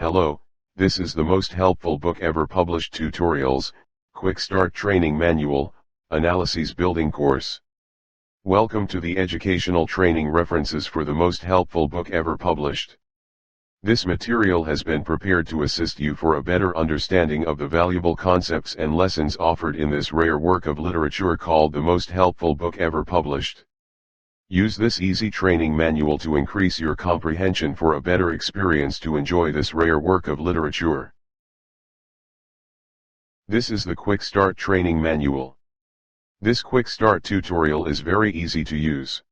Hello, this is the most helpful book ever published tutorials, Quick Start Training Manual, Analyses Building Course. Welcome to the educational training references for the most helpful book ever published. This material has been prepared to assist you for a better understanding of the valuable concepts and lessons offered in this rare work of literature called the most helpful book ever published. Use this easy training manual to increase your comprehension for a better experience to enjoy this rare work of literature. This is the Quick Start Training Manual. This Quick Start tutorial is very easy to use.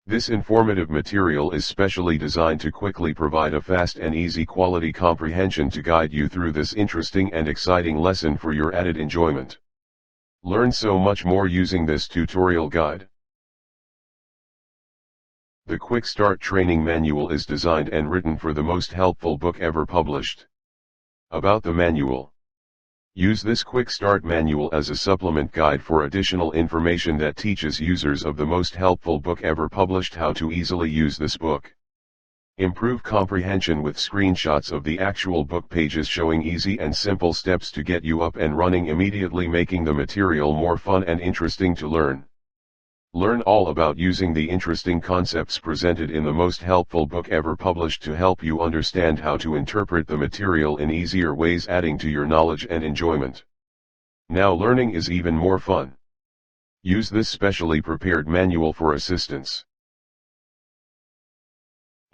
This informative material is specially designed to quickly provide a fast and easy quality comprehension to guide you through this interesting and exciting lesson for your added enjoyment. Learn so much more using this tutorial guide. The Quick Start Training Manual is designed and written for the most helpful book ever published. About the manual. Use this Quick Start Manual as a supplement guide for additional information that teaches users of the most helpful book ever published how to easily use this book. Improve comprehension with screenshots of the actual book pages showing easy and simple steps to get you up and running immediately, making the material more fun and interesting to learn. Learn all about using the interesting concepts presented in the most helpful book ever published to help you understand how to interpret the material in easier ways, adding to your knowledge and enjoyment. Now learning is even more fun. Use this specially prepared manual for assistance.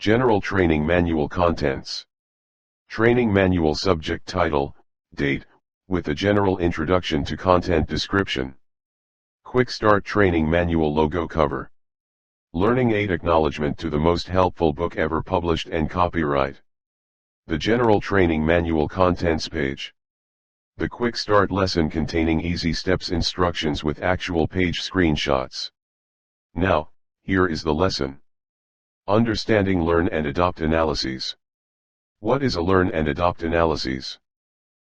General Training Manual Contents. Training Manual Subject Title, Date, with a general introduction to content description. Quick Start Training Manual Logo Cover. Learning Aid Acknowledgement to the most helpful book ever published and copyright. The General Training Manual Contents page. The Quick Start lesson containing easy steps instructions with actual page screenshots. Now, here is the lesson. Understanding Learn and Adopt Analyses. What is a Learn and Adopt Analyses?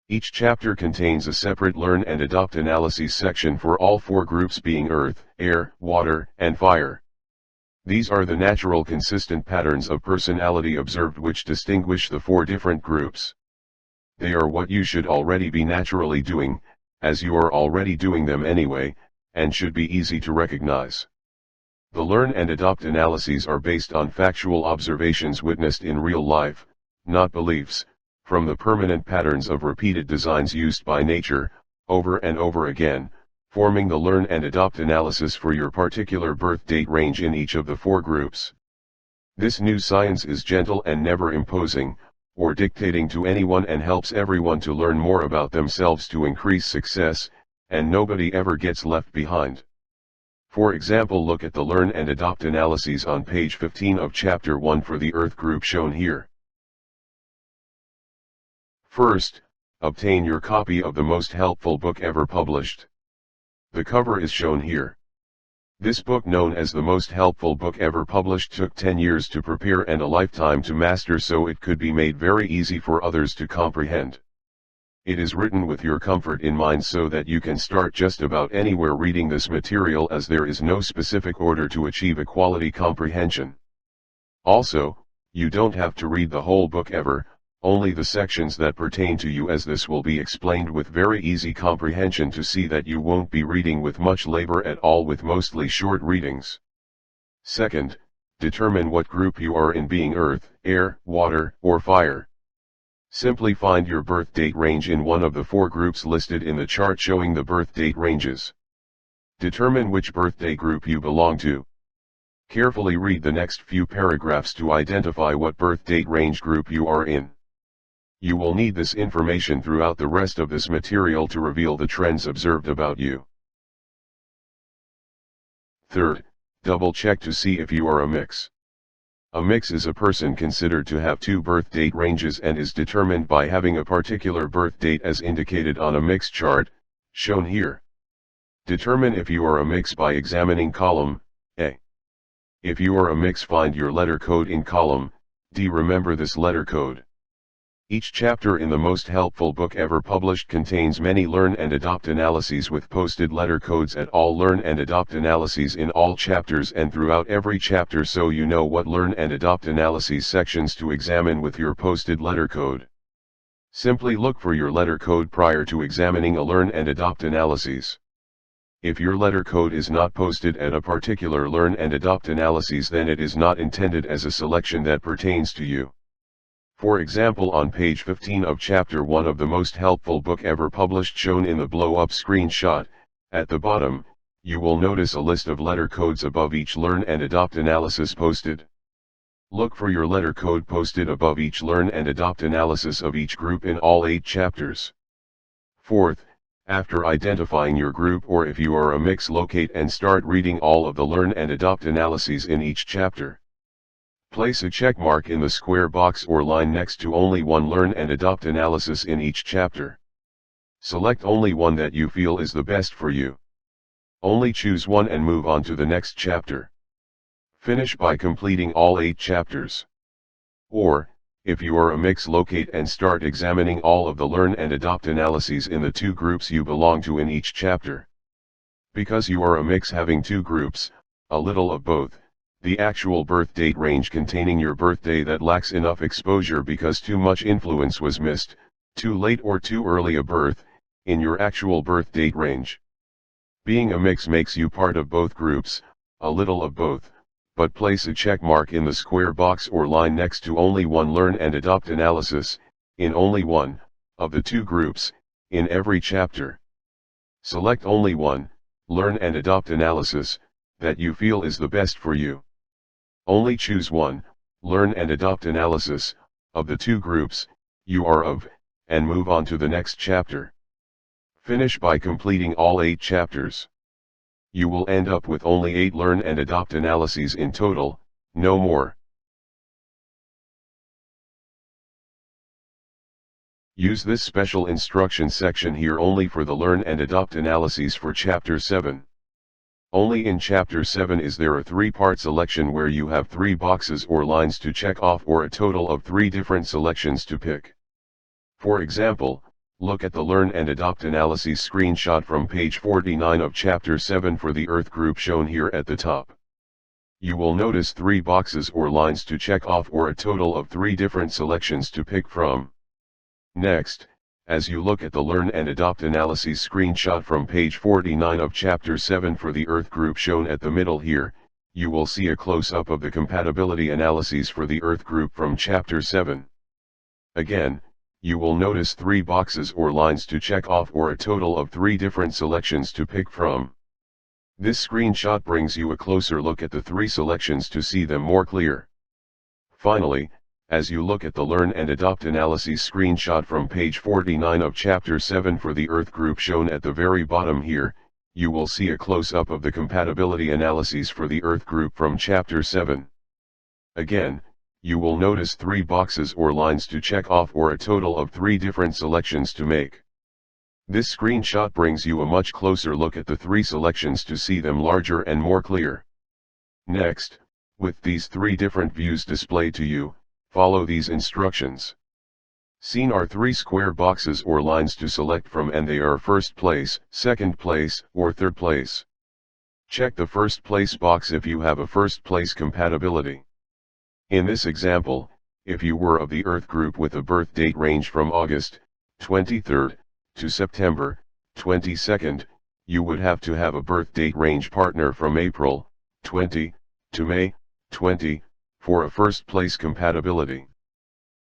Each chapter contains a separate Learn and Adopt Analyses section for all four groups being earth, air, water, and fire. These are the natural consistent patterns of personality observed which distinguish the four different groups. They are what you should already be naturally doing, as you are already doing them anyway, and should be easy to recognize. The Learn and Adopt Analyses are based on factual observations witnessed in real life, not beliefs, from the permanent patterns of repeated designs used by nature, over and over again, forming the Learn and Adopt analysis for your particular birth date range in each of the four groups. This new science is gentle and never imposing, or dictating to anyone, and helps everyone to learn more about themselves to increase success, and nobody ever gets left behind. For example, look at the Learn and Adopt analyses on page 15 of Chapter 1 for the Earth group shown here. First, obtain your copy of the most helpful book ever published. The cover is shown here. This book, known as the most helpful book ever published, took 10 years to prepare and a lifetime to master, so it could be made very easy for others to comprehend. It is written with your comfort in mind so that you can start just about anywhere reading this material, as there is no specific order to achieve a quality comprehension. Also, you don't have to read the whole book ever, only the sections that pertain to you, as this will be explained with very easy comprehension to see that you won't be reading with much labor at all, with mostly short readings. Second, determine what group you are in, being earth, air, water, or fire. Simply find your birth date range in one of the four groups listed in the chart showing the birth date ranges. Determine which birthday group you belong to. Carefully read the next few paragraphs to identify what birth date range group you are in. You will need this information throughout the rest of this material to reveal the trends observed about you. Third, double check to see if you are a mix. A mix is a person considered to have two birth date ranges and is determined by having a particular birth date as indicated on a mix chart, shown here. Determine if you are a mix by examining column A. If you are a mix, find your letter code in column D. Remember this letter code. Each chapter in the most helpful book ever published contains many learn and adopt analyses with posted letter codes at all learn and adopt analyses in all chapters and throughout every chapter, so you know what learn and adopt analyses sections to examine with your posted letter code. Simply look for your letter code prior to examining a learn and adopt analyses. If your letter code is not posted at a particular learn and adopt analyses, then it is not intended as a selection that pertains to you. For example, on page 15 of chapter 1 of the most helpful book ever published shown in the blow-up screenshot, at the bottom, you will notice a list of letter codes above each learn and adopt analysis posted. Look for your letter code posted above each learn and adopt analysis of each group in all 8 chapters. Fourth, after identifying your group, or if you are a mix, locate and start reading all of the learn and adopt analyses in each chapter. Place a check mark in the square box or line next to only one learn and adopt analysis in each chapter. Select only one that you feel is the best for you. Only choose one and move on to the next chapter. Finish by completing all 8 chapters. Or, if you are a mix, locate and start examining all of the learn and adopt analyses in the 2 groups you belong to in each chapter. Because you are a mix having 2 groups, a little of both, the actual birth date range containing your birthday that lacks enough exposure because too much influence was missed, too late or too early a birth, in your actual birth date range. Being a mix makes you part of both groups, a little of both, but place a check mark in the square box or line next to only one learn and adopt analysis, in only one, of the 2 groups, in every chapter. Select only one, learn and adopt analysis, that you feel is the best for you. Only choose one, learn and adopt analysis, of the 2 groups, you are of, and move on to the next chapter. Finish by completing all 8 chapters. You will end up with only 8 learn and adopt analyses in total, no more. Use this special instruction section here only for the learn and adopt analyses for chapter 7. Only in chapter 7 is there a 3-part selection where you have 3 boxes or lines to check off, or a total of 3 different selections to pick. For example, look at the learn and adopt analyses screenshot from page 49 of chapter 7 for the Earth group shown here at the top. You will notice 3 boxes or lines to check off, or a total of 3 different selections to pick from. Next, as you look at the learn and adopt analyses screenshot from page 49 of chapter 7 for the Earth group shown at the middle here, you will see a close-up of the compatibility analyses for the Earth group from chapter 7. Again, you will notice 3 boxes or lines to check off, or a total of 3 different selections to pick from. This screenshot brings you a closer look at the 3 selections to see them more clear. Finally, as you look at the learn and adopt analyses screenshot from page 49 of chapter 7 for the Earth group shown at the very bottom here, you will see a close-up of the compatibility analyses for the Earth group from chapter 7. Again, you will notice 3 boxes or lines to check off, or a total of 3 different selections to make. This screenshot brings you a much closer look at the 3 selections to see them larger and more clear. Next, with these 3 different views displayed to you, follow these instructions. Seen are 3 square boxes or lines to select from, and they are first place, second place, or third place. Check the first place box if you have a first place compatibility. In this example, if you were of the Earth group with a birth date range from August 23rd to September 22nd, you would have to have a birth date range partner from April 20 to May 20 for a first place compatibility.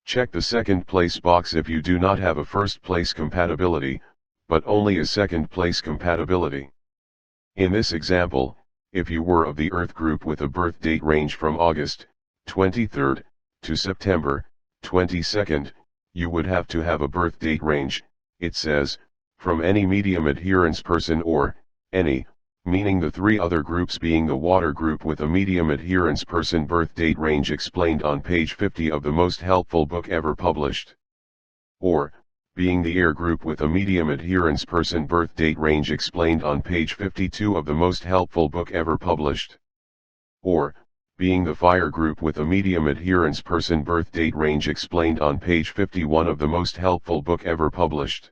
Check the second place box if you do not have a first place compatibility, but only a second place compatibility. In this example, if you were of the Earth group with a birth date range from August 23rd to September 22nd, you would have to have a birth date range, it says, from any medium adherence person, or any, meaning the 3 other groups being the water group with a medium adherence person birth date range explained on page 50 of the most helpful book ever published. Or, being the air group with a medium adherence person birth date range explained on page 52 of the most helpful book ever published. Or, being the fire group with a medium adherence person birth date range explained on page 51 of the most helpful book ever published.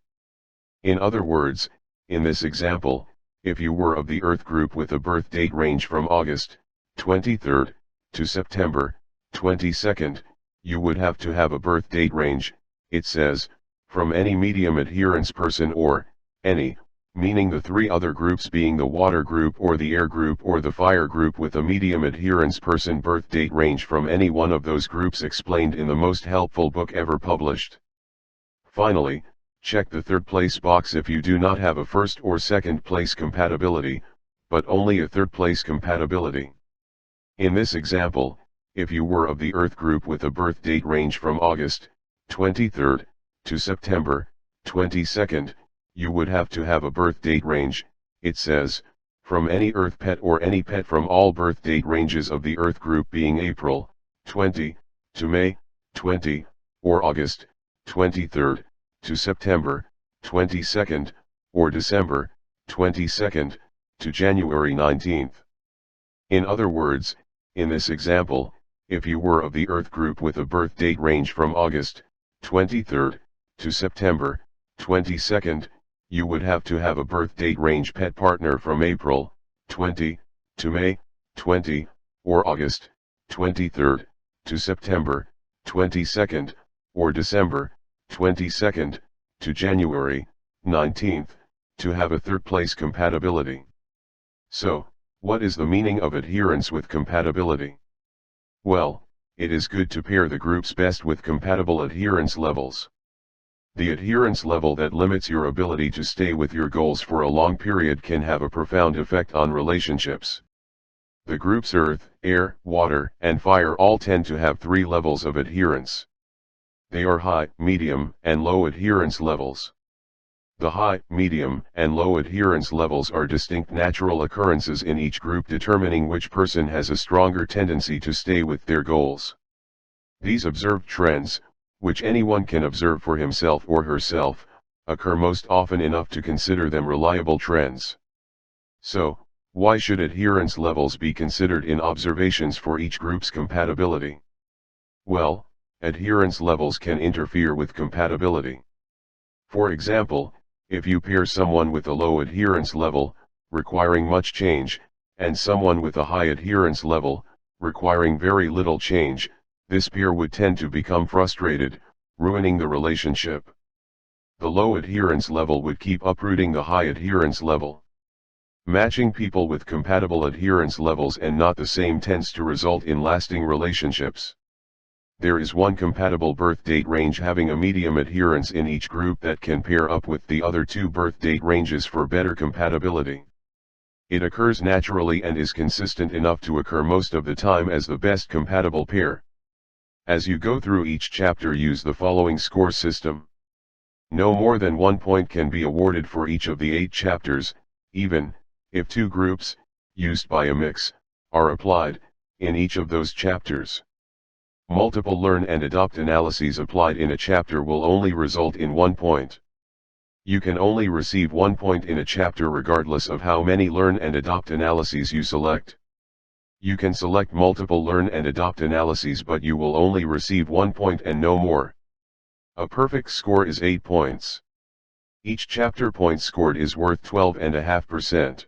In other words, in this example, if you were of the Earth group with a birth date range from August 23rd to September 22nd, you would have to have a birth date range, it says, from any medium adherence person or any, meaning the three other groups being the water group or the air group or the fire group with a medium adherence person birth date range from any one of those groups explained in the most helpful book ever published. Finally, check the third place box if you do not have a first or second place compatibility, but only a third place compatibility. In this example, if you were of the Earth group with a birth date range from August 23rd to September 22nd, you would have to have a birth date range, it says, from any Earth pet or any pet from all birth date ranges of the Earth group being April 20 to May 20, or August 23rd to September 22nd, or December 22nd to January 19th. In other words, in this example, if you were of the Earth group with a birth date range from August 23rd to September 22nd, you would have to have a birth date range pet partner from April 20 to May 20, or August 23rd to September 22nd, or December 22nd to January 19th, to have a third place compatibility. So, what is the meaning of adherence with compatibility? Well, it is good to pair the groups best with compatible adherence levels. The adherence level that limits your ability to stay with your goals for a long period can have a profound effect on relationships. The groups Earth, Air, Water, and Fire all tend to have three levels of adherence. They are high, medium, and low adherence levels. The high, medium, and low adherence levels are distinct natural occurrences in each group determining which person has a stronger tendency to stay with their goals. These observed trends, which anyone can observe for himself or herself, occur most often enough to consider them reliable trends. So, why should adherence levels be considered in observations for each group's compatibility? Well, adherence levels can interfere with compatibility. For example, if you pair someone with a low adherence level, requiring much change, and someone with a high adherence level, requiring very little change, this pair would tend to become frustrated, ruining the relationship. The low adherence level would keep uprooting the high adherence level. Matching people with compatible adherence levels and not the same tends to result in lasting relationships. There is one compatible birth date range having a medium adherence in each group that can pair up with the other two birth date ranges for better compatibility. It occurs naturally and is consistent enough to occur most of the time as the best compatible pair. As you go through each chapter, use the following score system. No more than 1 point can be awarded for each of the 8 chapters, even if 2 groups, used by a mix, are applied in each of those chapters. Multiple learn and adopt analyses applied in a chapter will only result in 1 point. You can only receive 1 point in a chapter regardless of how many learn and adopt analyses you select. You can select multiple learn and adopt analyses, but you will only receive 1 point and no more. A perfect score is 8 points. Each chapter point scored is worth 12.5%.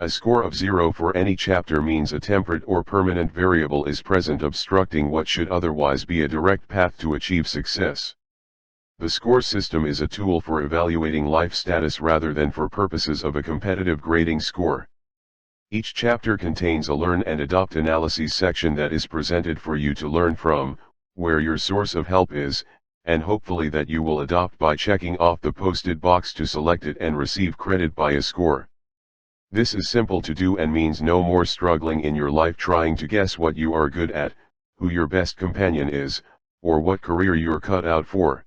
A score of 0 for any chapter means a temperate or permanent variable is present obstructing what should otherwise be a direct path to achieve success. The score system is a tool for evaluating life status rather than for purposes of a competitive grading score. Each chapter contains a learn and adopt analyses section that is presented for you to learn from, where your source of help is, and hopefully that you will adopt by checking off the posted box to select it and receive credit by a score. This is simple to do and means no more struggling in your life trying to guess what you are good at, who your best companion is, or what career you're cut out for.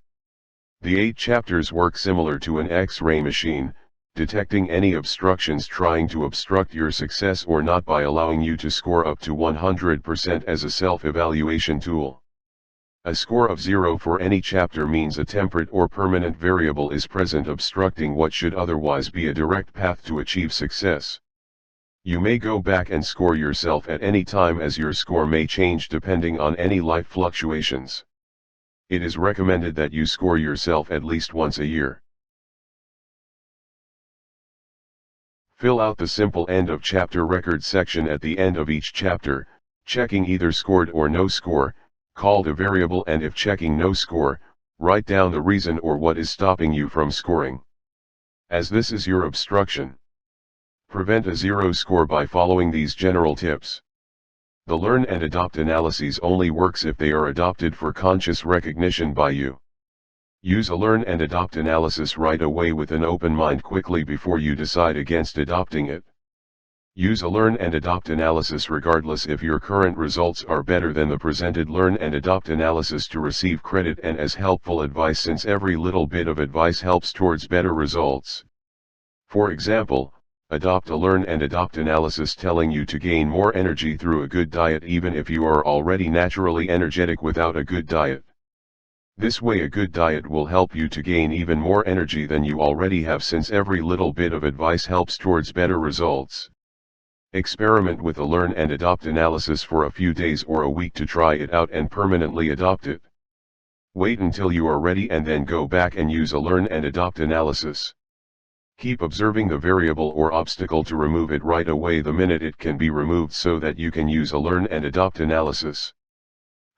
The 8 chapters work similar to an X-ray machine, detecting any obstructions trying to obstruct your success or not by allowing you to score up to 100% as a self-evaluation tool. A score of 0 for any chapter means a temperate or permanent variable is present obstructing what should otherwise be a direct path to achieve success. You may go back and score yourself at any time, as your score may change depending on any life fluctuations. It is recommended that you score yourself at least once a year. Fill out the simple end of chapter record section at the end of each chapter, checking either scored or no score, called a variable, and if checking no score, write down the reason or what is stopping you from scoring. As this is your obstruction. Prevent a zero score by following these general tips. The learn and adopt analyses only works if they are adopted for conscious recognition by you. Use a learn and adopt analysis right away with an open mind quickly before you decide against adopting it. Use a learn and adopt analysis regardless if your current results are better than the presented learn and adopt analysis to receive credit and as helpful advice, since every little bit of advice helps towards better results. For example, adopt a learn and adopt analysis telling you to gain more energy through a good diet even if you are already naturally energetic without a good diet. This way a good diet will help you to gain even more energy than you already have, since every little bit of advice helps towards better results. Experiment with a learn and adopt analysis for a few days or a week to try it out and permanently adopt it. Wait until you are ready and then go back and use a learn and adopt analysis. Keep observing the variable or obstacle to remove it right away the minute it can be removed, so that you can use a learn and adopt analysis.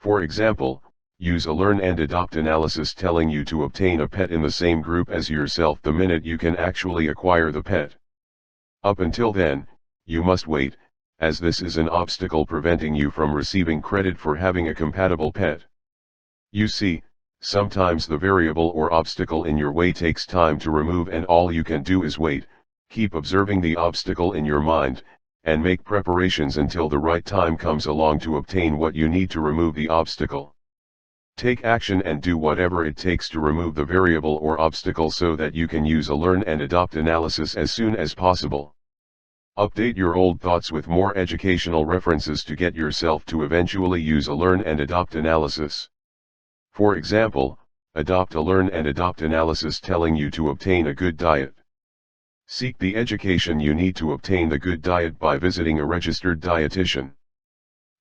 For example, use a learn and adopt analysis telling you to obtain a pet in the same group as yourself the minute you can actually acquire the pet. Up until then, you must wait, as this is an obstacle preventing you from receiving credit for having a compatible pet. You see, sometimes the variable or obstacle in your way takes time to remove, and all you can do is wait, keep observing the obstacle in your mind, and make preparations until the right time comes along to obtain what you need to remove the obstacle. Take action and do whatever it takes to remove the variable or obstacle so that you can use a learn and adopt analysis as soon as possible. Update your old thoughts with more educational references to get yourself to eventually use a learn and adopt analysis. For example, adopt a learn and adopt analysis telling you to obtain a good diet. Seek the education you need to obtain the good diet by visiting a registered dietitian.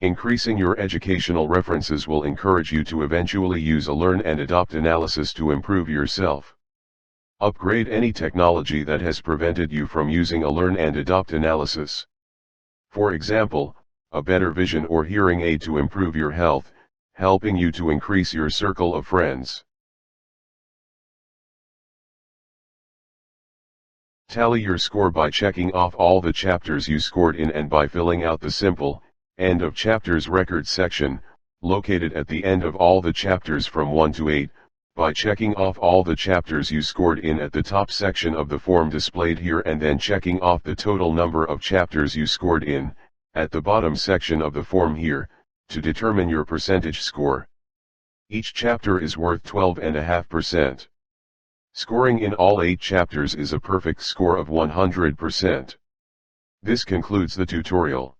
Increasing your educational references will encourage you to eventually use a learn and adopt analysis to improve yourself. Upgrade any technology that has prevented you from using a learn and adopt analysis. For example, a better vision or hearing aid to improve your health, helping you to increase your circle of friends. Tally your score by checking off all the chapters you scored in and by filling out the simple, end of chapters record section, located at the end of all the chapters from 1 to 8, by checking off all the chapters you scored in at the top section of the form displayed here, and then checking off the total number of chapters you scored in, at the bottom section of the form here, to determine your percentage score. Each chapter is worth 12.5%. Scoring in all 8 chapters is a perfect score of 100%. This concludes the tutorial.